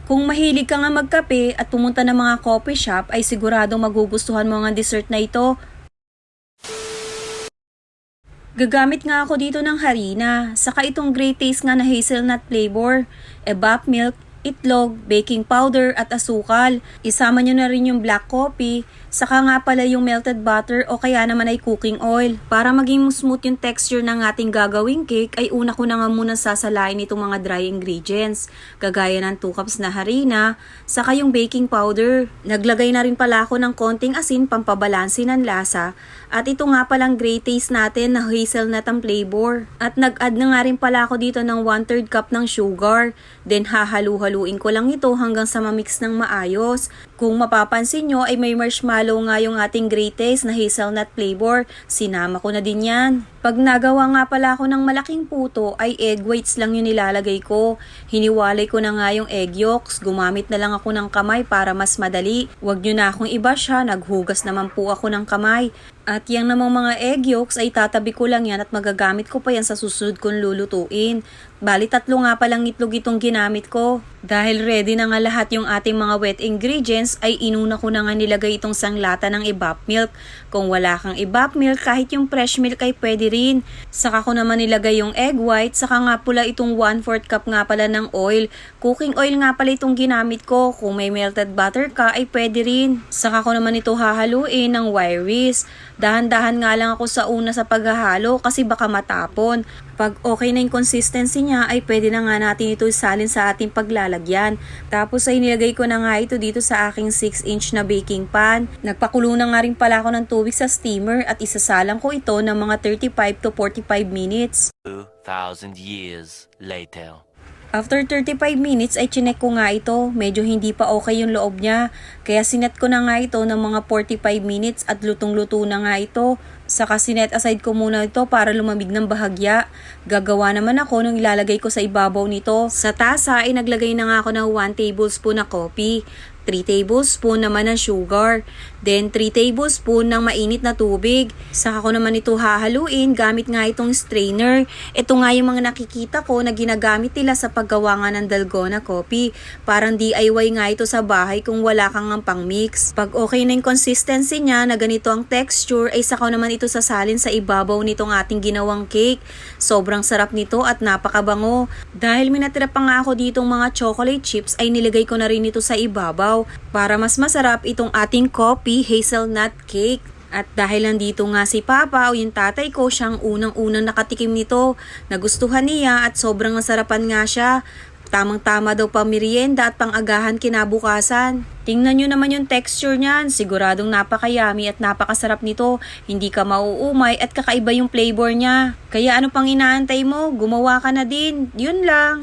Kung mahilig ka nga magkape at pumunta ng mga coffee shop ay siguradong magugustuhan mo ang dessert na ito. Gagamit nga ako dito ng harina, saka itong great taste nga na hazelnut flavor, evap milk, itlog, baking powder at asukal. Isama nyo na rin yung black coffee, saka nga pala yung melted butter o kaya naman ay cooking oil. Para maging smooth yung texture ng ating gagawing cake ay una ko na nga muna sasalain itong mga dry ingredients. Kagaya ng 2 cups na harina, saka yung baking powder. Naglagay na rin pala ako ng konting asin pampabalansi ng lasa. At ito nga palang great taste natin na hazelnut ang flavor. At nag-add na nga rin pala ako dito ng 1/3 cup ng sugar. Then hahalu-haluin ko lang ito hanggang sa mamix ng maayos. Kung mapapansin nyo ay may marshmallow nga yung ating great taste na hazelnut flavor. Sinama ko na din yan. Pag nagawa nga pala ako ng malaking puto ay egg whites lang yung nilalagay ko. Hiniwalay ko na nga yung egg yolks. Gumamit na lang ako ng kamay para mas madali. Huwag nyo na akong iba siya. Naghugas naman po ako ng kamay. At yung namang mga egg yolks ay tatabi ko lang yan at magagamit ko pa yan sa susunod kong lulutuin. Bali 3 nga palang itlog itong ginamit ko. Dahil ready na nga lahat yung ating mga wet ingredients ay inuna ko na nga nilagay itong sanglata ng evap milk. Kung wala kang evap milk, kahit yung fresh milk ay pwede rin. Saka ko naman nilagay yung egg white, saka nga pula itong 1/4 cup nga pala ng oil. Cooking oil nga pala itong ginamit ko. Kung may melted butter ka ay pwede rin. Saka ko naman ito hahaluin ng wire whisk. Dahan-dahan nga lang ako sa una sa paghahalo kasi baka matapon. Pag okay na yung consistency niya ay pwede na nga natin ito isalin sa ating paglalagyan. Tapos ay nilagay ko na nga ito dito sa aking 6-inch na baking pan. Nagpakulo na nga rin pala ako ng tubig sa steamer at isasalang ko ito ng mga 35 to 45 minutes. 2,000 years later. After 35 minutes ay chinek ko nga ito. Medyo hindi pa okay yung loob niya. Kaya sinet ko na nga ito ng mga 45 minutes at lutong-luto na nga ito. Saka sinet aside ko muna ito para lumamig ng bahagya. Gagawa naman ako nung ilalagay ko sa ibabaw nito. Sa tasa ay naglagay na nga ako ng 1 tablespoon na coffee. 3 tablespoon naman ng sugar. Then 3 tablespoon ng mainit na tubig. Saka ko naman ito hahaluin gamit nga itong strainer. Ito nga yung mga nakikita ko na ginagamit nila sa paggawa nga ng dalgona coffee. Parang DIY nga ito sa bahay kung wala kang ng pang mix. Pag okay na yung consistency niya na ganito ang texture ay saka naman ito sasalin sa ibabaw nitong ating ginawang cake. Sobrang sarap nito at napakabango. Dahil may natira pa nga ako ditong mga chocolate chips ay nilagay ko na rin ito sa ibabaw para mas masarap itong ating coffee hazelnut cake. At dahil nandito nga si Papa o yung tatay ko, siyang unang-unang nakatikim nito. Nagustuhan niya at sobrang nasarapan nga siya. Tamang-tama daw pa merienda at pang-agahan kinabukasan. Tingnan nyo naman yung texture niyan. Siguradong napakayami at napakasarap nito. Hindi ka mauumay at kakaiba yung flavor niya. Kaya ano pang inaantay mo? Gumawa ka na din. Yun lang.